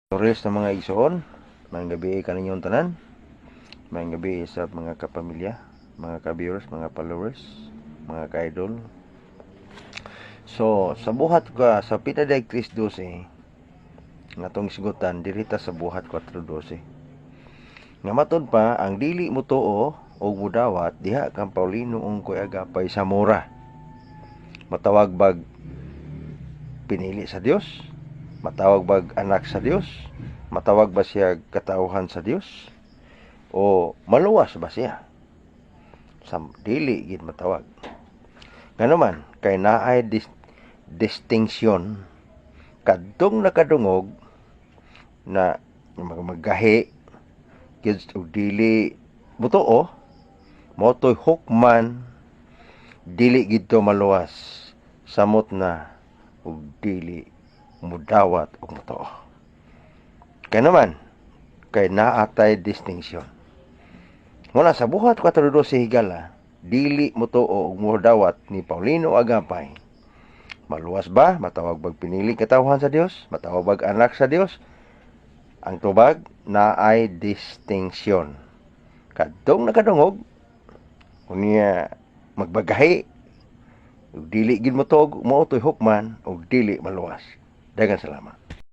Torres na mga igsoon, mga gabi kaninyong tanan, mga gabi sa mga kapamilya, mga ka-viewers, mga followers, mga ka-idol. So, sa buhat ka sa Pinaday Chris 12, nga tong sigutan dirita sa buhat 4:12. Nga matud pa ang dili mo tuo o mudawat diha kang Paulino ung koy agapay sa mura. Matawag bag pinili sa Dios, matawag bag anak sa Dios, matawag ba siya katauhan sa Dios, o maluwas ba siya? Sa dili gid matawag. Nganuman kay naay distinction kadtong nakadungog na maggahi gid og dili mutuo motoy hukman dili gid to maluwas samot na og dili mudawat og mutuo. Kaya naman, kay naatay distinction. Mula sa buhat 4:12 higala, dili mutuo og mudawat ni Paulino Agapay. Maluwas ba? Matawag bag pinili katawhan sa Dios? Matawag bag anak sa Dios? Ang tubag, naay distinction. Kadtong nakadungog, unya magbagahi, ug dili gid mo toy hukman, ug dili maluwas. Daghang salamat.